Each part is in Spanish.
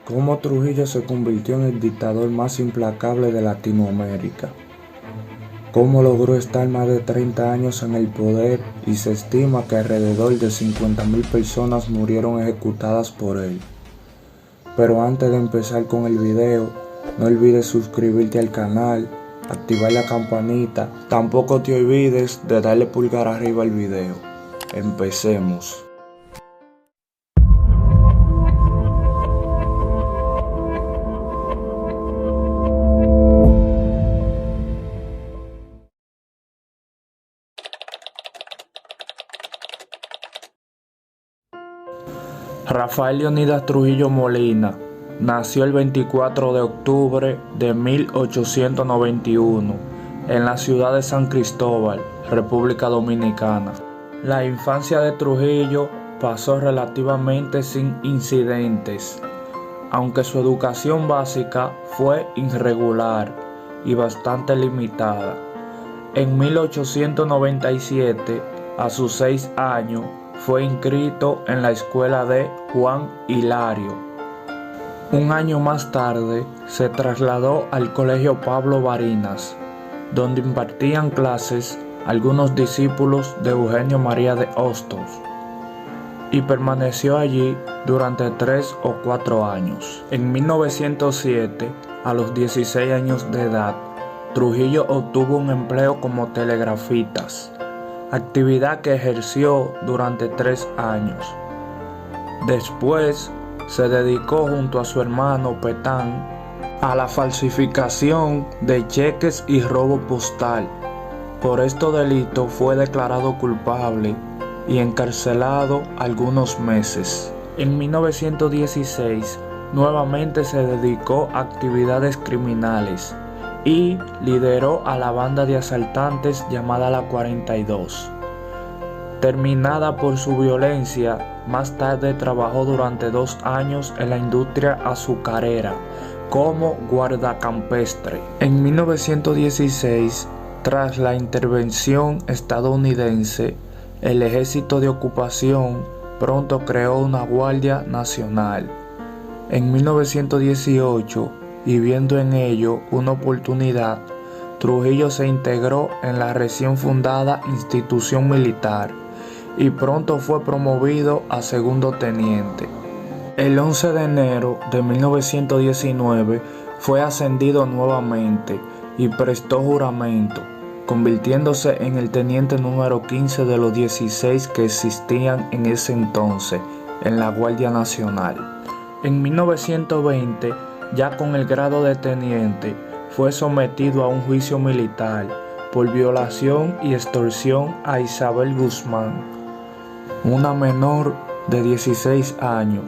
Cómo Trujillo se convirtió en el dictador más implacable de Latinoamérica. Cómo logró estar más de 30 años en el poder y se estima que alrededor de 50.000 personas murieron ejecutadas por él. Pero antes de empezar con el video, no olvides suscribirte al canal, activar la campanita, tampoco te olvides de darle pulgar arriba al video. Empecemos. Rafael Leonidas Trujillo Molina nació el 24 de octubre de 1891 en la ciudad de San Cristóbal, República Dominicana. La infancia de Trujillo pasó relativamente sin incidentes, aunque su educación básica fue irregular y bastante limitada. En 1897, a sus 6 años, fue inscrito en la escuela de Juan Hilario. Un año más tarde se trasladó al colegio Pablo Barinas, donde impartían clases algunos discípulos de Eugenio María de Hostos, y permaneció allí durante 3 o 4 años. En 1907, a los 16 años de edad, Trujillo obtuvo un empleo como telegrafistas, actividad que ejerció durante 3 años. Después se dedicó junto a su hermano Petán a la falsificación de cheques y robo postal. Por estos delitos fue declarado culpable y encarcelado algunos meses. En 1916 nuevamente se dedicó a actividades criminales y lideró a la banda de asaltantes llamada La 42. Terminada por su violencia, más tarde trabajó durante 2 años en la industria azucarera como guardacampestre. En 1916, tras la intervención estadounidense, el ejército de ocupación pronto creó una Guardia Nacional. En 1918, y viendo en ello una oportunidad, Trujillo se integró en la recién fundada institución militar y pronto fue promovido a segundo teniente. El 11 de enero de 1919 fue ascendido nuevamente y prestó juramento, convirtiéndose en el teniente número 15 de los 16 que existían en ese entonces en la Guardia Nacional. En 1920, ya con el grado de teniente, fue sometido a un juicio militar por violación y extorsión a Isabel Guzmán, una menor de 16 años,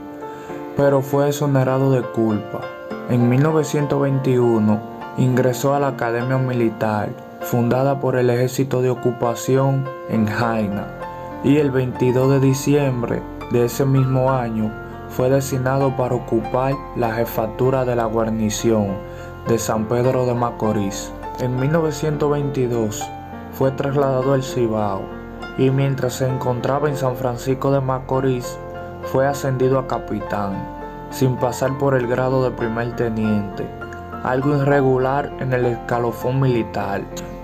pero fue exonerado de culpa. En 1921 ingresó a la Academia Militar, fundada por el Ejército de Ocupación en Jaina, y el 22 de diciembre de ese mismo año fue designado para ocupar la jefatura de la guarnición de San Pedro de Macorís. En 1922 fue trasladado al Cibao y mientras se encontraba en San Francisco de Macorís fue ascendido a capitán, sin pasar por el grado de primer teniente, algo irregular en el escalafón militar,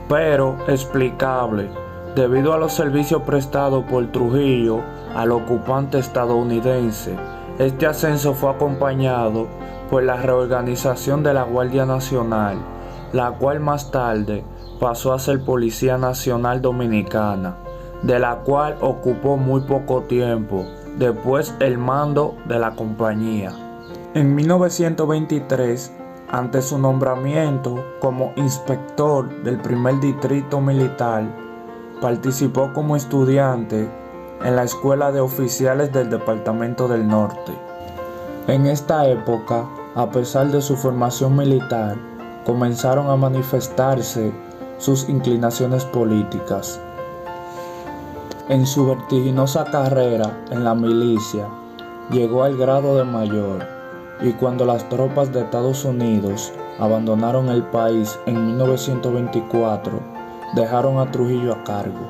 pero explicable debido a los servicios prestados por Trujillo al ocupante estadounidense. Este ascenso fue acompañado por la reorganización de la Guardia Nacional, la cual más tarde pasó a ser Policía Nacional Dominicana, de la cual ocupó muy poco tiempo después el mando de la compañía. En 1923, ante su nombramiento como inspector del primer distrito militar, participó como estudiante en la Escuela de Oficiales del Departamento del Norte. En esta época, a pesar de su formación militar, comenzaron a manifestarse sus inclinaciones políticas. En su vertiginosa carrera en la milicia, llegó al grado de mayor, y cuando las tropas de Estados Unidos abandonaron el país en 1924, dejaron a Trujillo a cargo.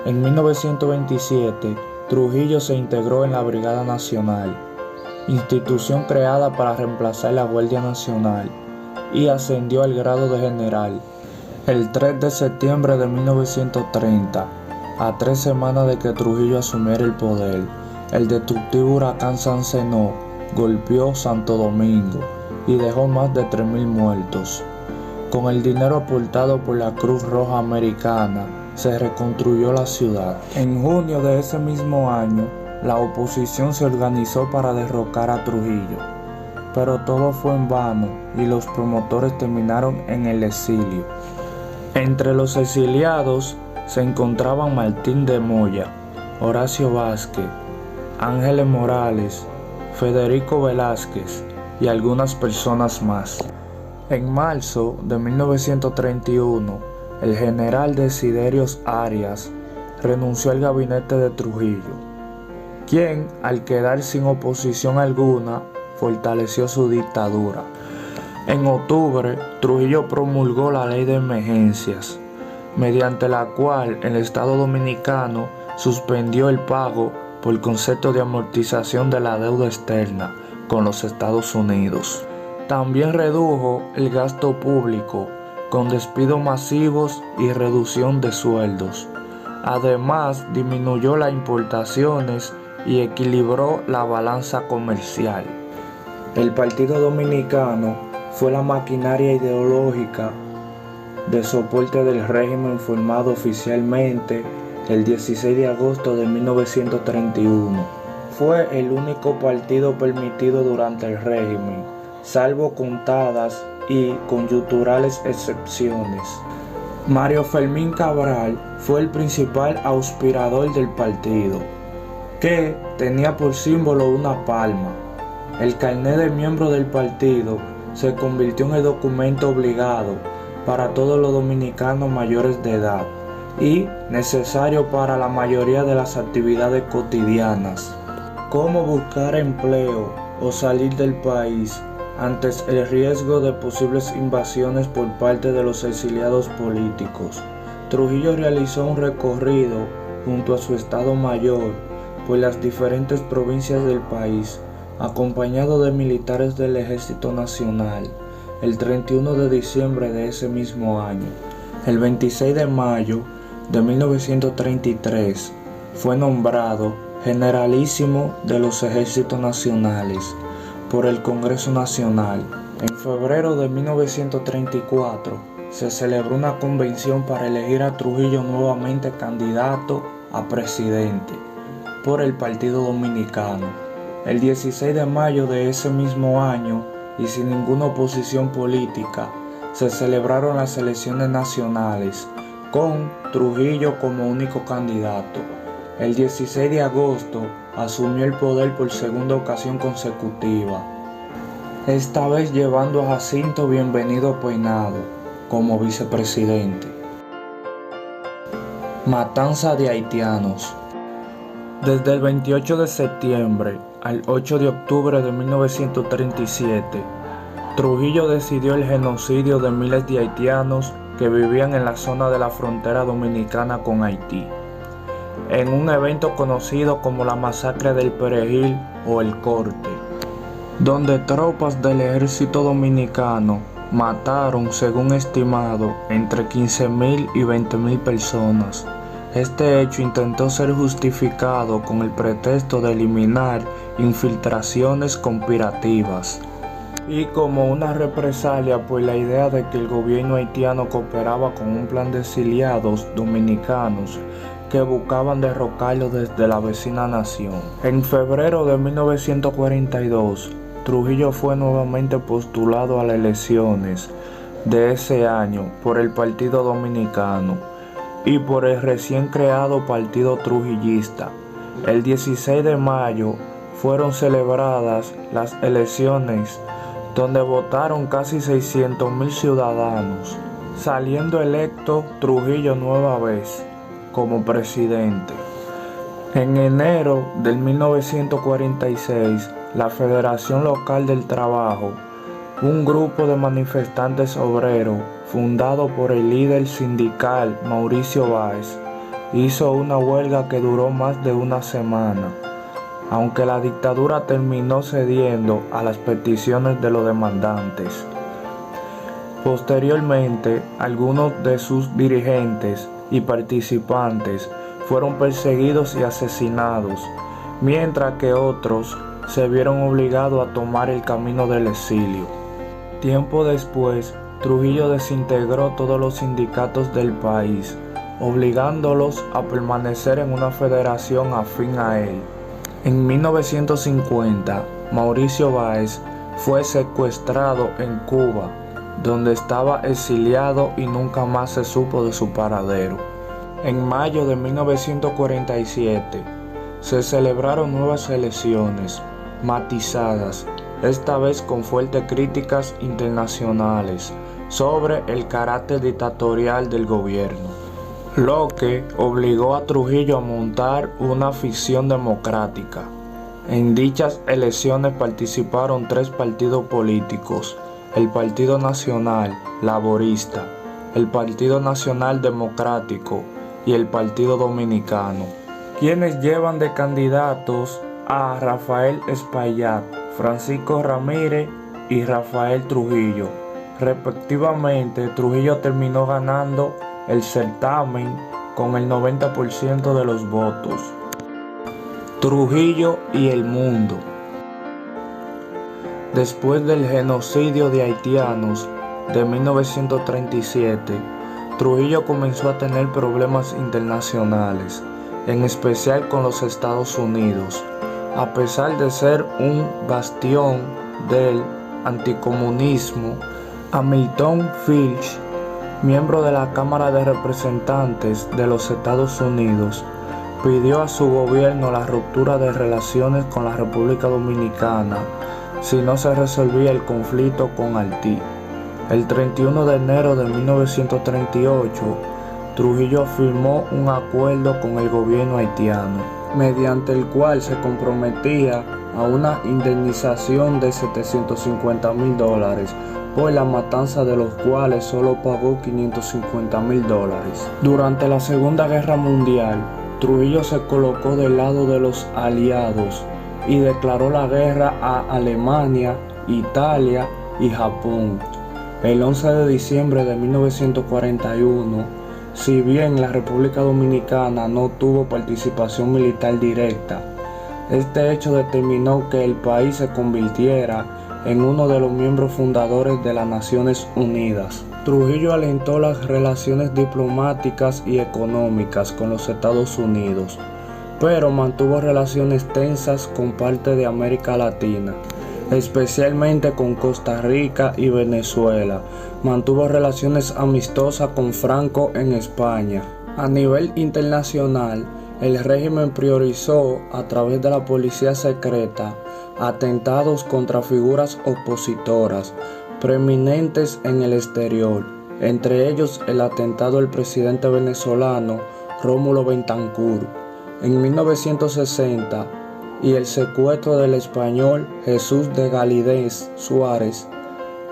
En 1927, Trujillo se integró en la Brigada Nacional institución creada para reemplazar la Guardia Nacional, y ascendió al grado de general. El 3 de septiembre de 1930, a 3 semanas de que Trujillo asumiera el poder, el destructivo huracán Sancenó golpeó Santo Domingo y dejó más de 3.000 muertos. Con el dinero aportado por la Cruz Roja Americana, se reconstruyó la ciudad. En junio de ese mismo año, la oposición se organizó para derrocar a Trujillo, pero todo fue en vano y los promotores terminaron en el exilio. Entre los exiliados se encontraban Martín de Moya, Horacio Vázquez, Ángeles Morales, Federico Velázquez y algunas personas más. En marzo de 1931, el general Desiderios Arias renunció al gabinete de Trujillo, quien, al quedar sin oposición alguna, fortaleció su dictadura. En octubre, Trujillo promulgó la Ley de Emergencias, mediante la cual el Estado Dominicano suspendió el pago por concepto de amortización de la deuda externa con los Estados Unidos. También redujo el gasto público con despidos masivos y reducción de sueldos. Además, disminuyó las importaciones y equilibró la balanza comercial. El Partido Dominicano fue la maquinaria ideológica de soporte del régimen, formado oficialmente el 16 de agosto de 1931. Fue el único partido permitido durante el régimen, salvo contadas y coyunturales excepciones. Mario Fermín Cabral fue el principal auspiciador del partido, que tenía por símbolo una palma. El carnet de miembro del partido se convirtió en el documento obligado para todos los dominicanos mayores de edad y necesario para la mayoría de las actividades cotidianas, como buscar empleo o salir del país ante el riesgo de posibles invasiones por parte de los exiliados políticos. Trujillo realizó un recorrido junto a su Estado Mayor por las diferentes provincias del país, acompañado de militares del Ejército Nacional, el 31 de diciembre de ese mismo año. El 26 de mayo de 1933 fue nombrado Generalísimo de los Ejércitos Nacionales por el Congreso Nacional. En febrero de 1934 se celebró una convención para elegir a Trujillo nuevamente candidato a presidente por el Partido Dominicano. El 16 de mayo de ese mismo año, y sin ninguna oposición política, se celebraron las elecciones nacionales, con Trujillo como único candidato. El 16 de agosto asumió el poder por segunda ocasión consecutiva, esta vez llevando a Jacinto Bienvenido Peinado como vicepresidente. Matanza de haitianos. Desde el 28 de septiembre al 8 de octubre de 1937, Trujillo decidió el genocidio de miles de haitianos que vivían en la zona de la frontera dominicana con Haití, en un evento conocido como la Masacre del Perejil o el Corte, donde tropas del ejército dominicano mataron, según estimado, entre 15.000 y 20.000 personas. Este hecho intentó ser justificado con el pretexto de eliminar infiltraciones conspirativas y como una represalia por la idea de que el gobierno haitiano cooperaba con un plan de exiliados dominicanos que buscaban derrocarlo desde la vecina nación. En febrero de 1942, Trujillo fue nuevamente postulado a las elecciones de ese año por el Partido Dominicano y por el recién creado Partido Trujillista. El 16 de mayo fueron celebradas las elecciones, donde votaron casi 600.000 ciudadanos, saliendo electo Trujillo nueva vez como presidente. En enero de 1946, la Federación Local del Trabajo, un grupo de manifestantes obreros fundado por el líder sindical Mauricio Báez, hizo una huelga que duró más de una semana, aunque la dictadura terminó cediendo a las peticiones de los demandantes. Posteriormente, algunos de sus dirigentes y participantes fueron perseguidos y asesinados, mientras que otros se vieron obligados a tomar el camino del exilio. Tiempo después, Trujillo desintegró todos los sindicatos del país, obligándolos a permanecer en una federación afín a él. En 1950, Mauricio Báez fue secuestrado en Cuba, donde estaba exiliado y nunca más se supo de su paradero. En mayo de 1947, se celebraron nuevas elecciones, matizadas, esta vez con fuertes críticas internacionales sobre el carácter dictatorial del gobierno, lo que obligó a Trujillo a montar una ficción democrática. En dichas elecciones participaron 3 partidos políticos: el Partido Nacional Laborista, el Partido Nacional Democrático y el Partido Dominicano, quienes llevan de candidatos a Rafael Espaillat, Francisco Ramírez y Rafael Trujillo. Respectivamente, Trujillo terminó ganando el certamen con el 90% de los votos. Trujillo y el mundo. Después del genocidio de haitianos de 1937, Trujillo comenzó a tener problemas internacionales, en especial con los Estados Unidos. A pesar de ser un bastión del anticomunismo, Hamilton Fish, miembro de la Cámara de Representantes de los Estados Unidos, pidió a su gobierno la ruptura de relaciones con la República Dominicana si no se resolvía el conflicto con Haití. El 31 de enero de 1938, Trujillo firmó un acuerdo con el gobierno haitiano, mediante el cual se comprometía a una indemnización de $750,000 por la matanza, de los cuales solo pagó $550,000. Durante la Segunda Guerra Mundial, Trujillo se colocó del lado de los aliados y declaró la guerra a Alemania, Italia y Japón. El 11 de diciembre de 1941, si bien la República Dominicana no tuvo participación militar directa, este hecho determinó que el país se convirtiera en uno de los miembros fundadores de las Naciones Unidas. Trujillo alentó las relaciones diplomáticas y económicas con los Estados Unidos, pero mantuvo relaciones tensas con parte de América Latina, especialmente con Costa Rica y Venezuela. Mantuvo relaciones amistosas con Franco en España. A nivel internacional, el régimen priorizó, a través de la policía secreta, atentados contra figuras opositoras preeminentes en el exterior, entre ellos el atentado al presidente venezolano Rómulo Betancourt en 1960 y el secuestro del español Jesús de Galíndez Suárez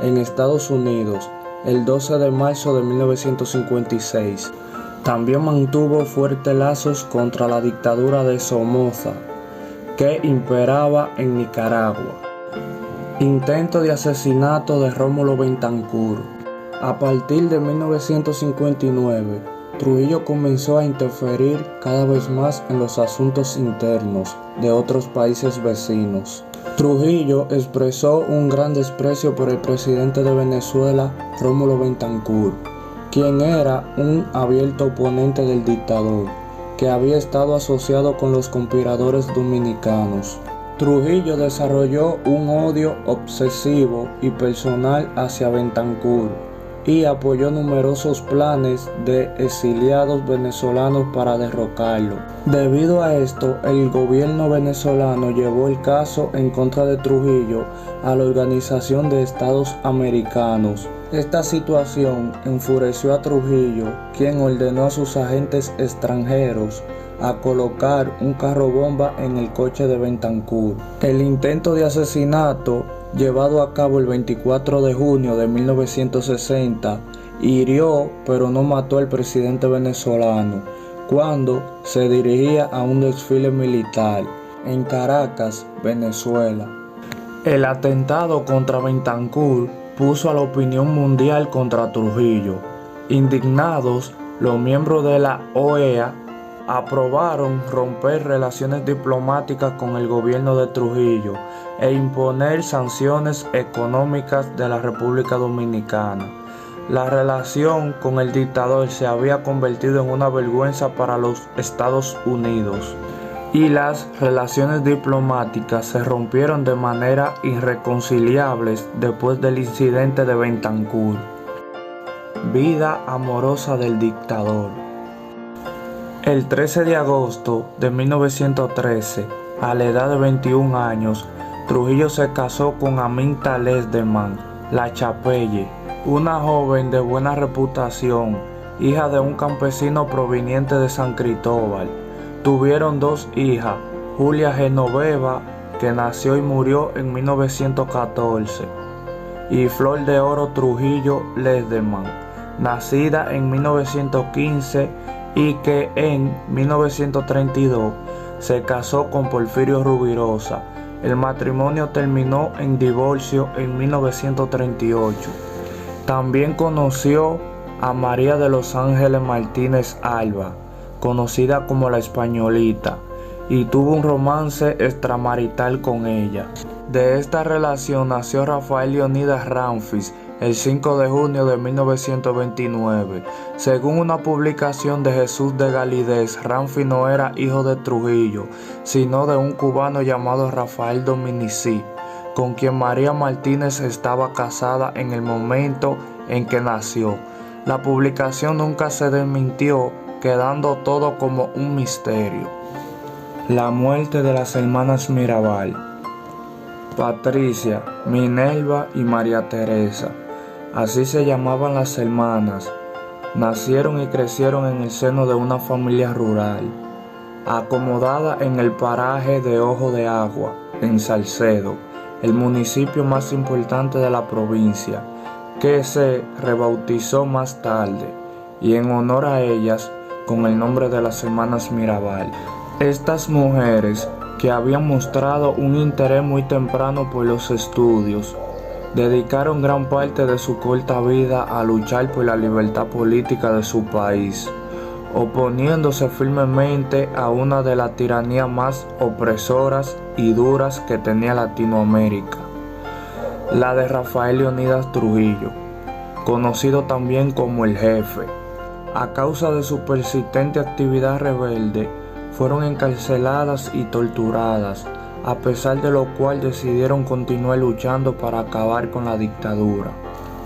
en Estados Unidos el 12 de marzo de 1956. También mantuvo fuertes lazos contra la dictadura de Somoza, que imperaba en Nicaragua. Intento de asesinato de Rómulo Betancourt. A partir de 1959, Trujillo comenzó a interferir cada vez más en los asuntos internos de otros países vecinos. Trujillo expresó un gran desprecio por el presidente de Venezuela, Rómulo Betancourt, quien era un abierto oponente del dictador, que había estado asociado con los conspiradores dominicanos. Trujillo desarrolló un odio obsesivo y personal hacia Betancourt y apoyó numerosos planes de exiliados venezolanos para derrocarlo. Debido a esto, el gobierno venezolano llevó el caso en contra de Trujillo a la Organización de Estados Americanos. Esta situación enfureció a Trujillo, quien ordenó a sus agentes extranjeros a colocar un carro bomba en el coche de Betancourt. El intento de asesinato, llevado a cabo el 24 de junio de 1960, hirió pero no mató al presidente venezolano cuando se dirigía a un desfile militar. en Caracas, Venezuela. El atentado contra Betancur puso a la opinión mundial contra Trujillo. Indignados, los miembros de la OEA aprobaron romper relaciones diplomáticas con el gobierno de Trujillo e imponer sanciones económicas de la República Dominicana. La relación con el dictador se había convertido en una vergüenza para los Estados Unidos y las relaciones diplomáticas se rompieron de manera irreconciliable después del incidente de Betancur. Vida amorosa del dictador. El 13 de agosto de 1913, a la edad de 21 años, Trujillo se casó con Aminta Lesderman La Chapelle, una joven de buena reputación, hija de un campesino proveniente de San Cristóbal. Tuvieron dos hijas, Julia Genoveva, que nació y murió en 1914, y Flor de Oro Trujillo Lesderman, nacida en 1915 y que en 1932 se casó con Porfirio Rubirosa. El matrimonio terminó en divorcio en 1938. También conoció a María de los Ángeles Martínez Alba, conocida como la Españolita, y tuvo un romance extramarital con ella. De esta relación nació Rafael Leonidas Ramfis el 5 de junio de 1929. Según una publicación de Jesús de Galíndez, Ramfis no era hijo de Trujillo, sino de un cubano llamado Rafael Dominici, con quien María Martínez estaba casada en el momento en que nació. La publicación nunca se desmintió, quedando todo como un misterio. La muerte de las hermanas Mirabal. Patricia, Minerva y María Teresa, así se llamaban las hermanas, nacieron y crecieron en el seno de una familia rural, acomodada en el paraje de Ojo de Agua, en Salcedo, el municipio más importante de la provincia, que se rebautizó más tarde, y en honor a ellas, con el nombre de las hermanas Mirabal. Estas mujeres, que habían mostrado un interés muy temprano por los estudios, dedicaron gran parte de su corta vida a luchar por la libertad política de su país, oponiéndose firmemente a una de las tiranías más opresoras y duras que tenía Latinoamérica, la de Rafael Leonidas Trujillo, conocido también como el Jefe. A causa de su persistente actividad rebelde, fueron encarceladas y torturadas, a pesar de lo cual decidieron continuar luchando para acabar con la dictadura.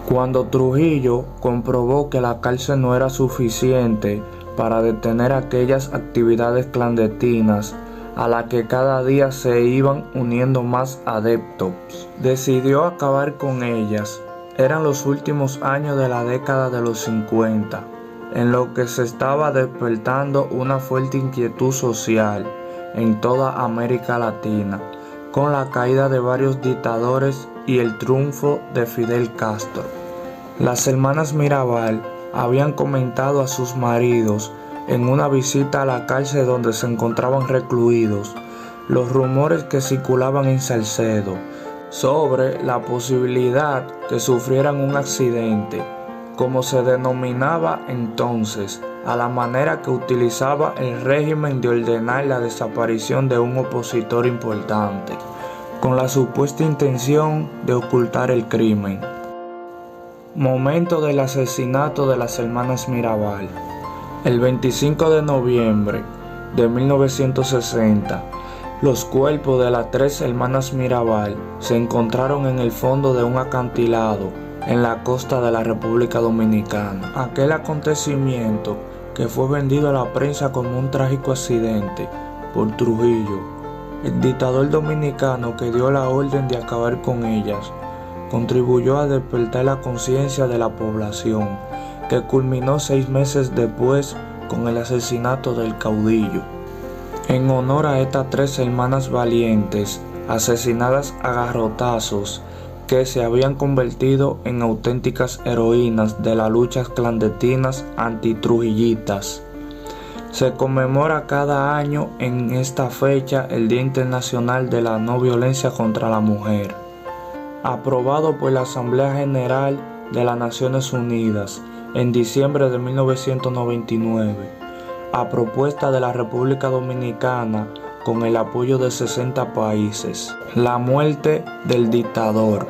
Cuando Trujillo comprobó que la cárcel no era suficiente para detener aquellas actividades clandestinas a las que cada día se iban uniendo más adeptos, decidió acabar con ellas. Eran los últimos años de la década de los 50, en lo que se estaba despertando una fuerte inquietud social en toda América Latina, con la caída de varios dictadores y el triunfo de Fidel Castro. Las hermanas Mirabal habían comentado a sus maridos en una visita a la cárcel donde se encontraban recluidos los rumores que circulaban en Salcedo sobre la posibilidad que sufrieran un accidente, como se denominaba entonces, a la manera que utilizaba el régimen de ordenar la desaparición de un opositor importante, con la supuesta intención de ocultar el crimen. Momento del asesinato de las hermanas Mirabal. El 25 de noviembre de 1960, los cuerpos de las tres hermanas Mirabal se encontraron en el fondo de un acantilado en la costa de la República Dominicana. Aquel acontecimiento, que fue vendido a la prensa como un trágico accidente por Trujillo, el dictador dominicano que dio la orden de acabar con ellas, contribuyó a despertar la conciencia de la población, que culminó 6 meses después con el asesinato del caudillo. En honor a estas tres hermanas valientes, asesinadas a garrotazos, que se habían convertido en auténticas heroínas de las luchas clandestinas antitrujillistas, Se conmemora cada año en esta fecha el Día Internacional de la No Violencia contra la Mujer, aprobado por la Asamblea General de las Naciones Unidas en diciembre de 1999, a propuesta de la República Dominicana con el apoyo de 60 países. La muerte del dictador.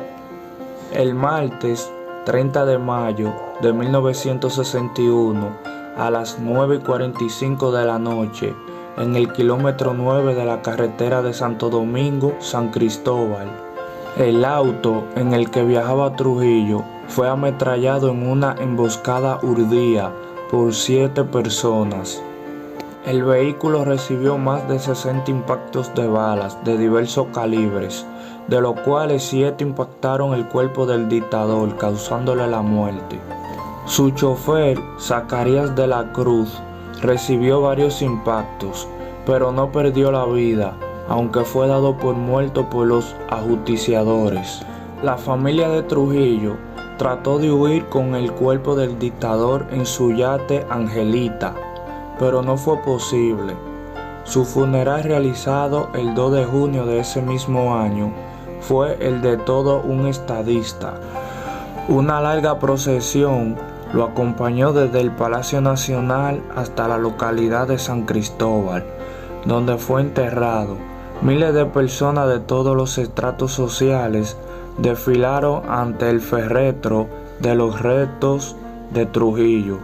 El martes 30 de mayo de 1961, a las 9:45 de la noche, en el kilómetro 9 de la carretera de Santo Domingo-San Cristóbal, el auto en el que viajaba Trujillo fue ametrallado en una emboscada urdía por 7 personas. El vehículo recibió más de 60 impactos de balas de diversos calibres, de los cuales 7 impactaron el cuerpo del dictador, causándole la muerte. Su chofer, Zacarías de la Cruz, recibió varios impactos, pero no perdió la vida, aunque fue dado por muerto por los ajusticiadores. La familia de Trujillo trató de huir con el cuerpo del dictador en su yate Angelita, pero no fue posible. Su funeral, realizado el 2 de junio de ese mismo año, fue el de todo un estadista. Una larga procesión lo acompañó desde el Palacio Nacional hasta la localidad de San Cristóbal, donde fue enterrado. Miles de personas de todos los estratos sociales desfilaron ante el féretro de los restos de Trujillo.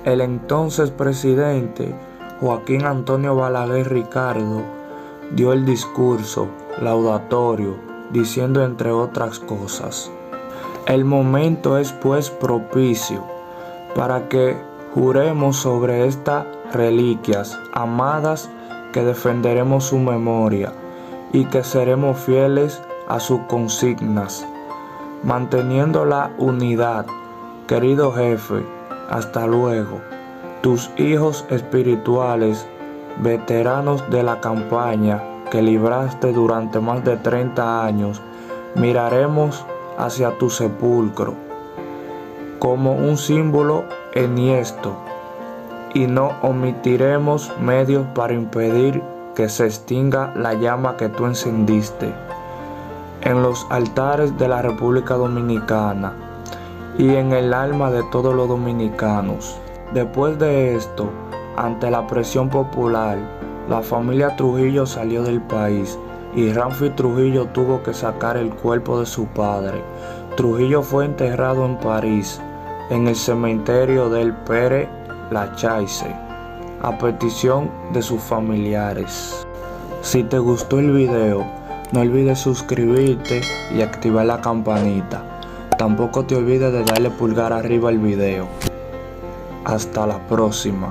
El entonces presidente Joaquín Antonio Balaguer Ricardo dio el discurso laudatorio, diciendo entre otras cosas: el momento es pues propicio para que juremos sobre estas reliquias amadas que defenderemos su memoria y que seremos fieles a sus consignas, manteniendo la unidad. Querido jefe, hasta luego. Tus hijos espirituales, veteranos de la campaña que libraste durante más de 30 años, miraremos hacia tu sepulcro como un símbolo enhiesto y no omitiremos medios para impedir que se extinga la llama que tú encendiste en los altares de la República Dominicana y en el alma de todos los dominicanos. Después de esto, ante la presión popular, la familia Trujillo salió del país y Ramfi Trujillo tuvo que sacar el cuerpo de su padre. Trujillo fue enterrado en París, en el cementerio del Père Lachaise, a petición de sus familiares. Si te gustó el video, no olvides suscribirte y activar la campanita. Tampoco te olvides de darle pulgar arriba al video. Hasta la próxima.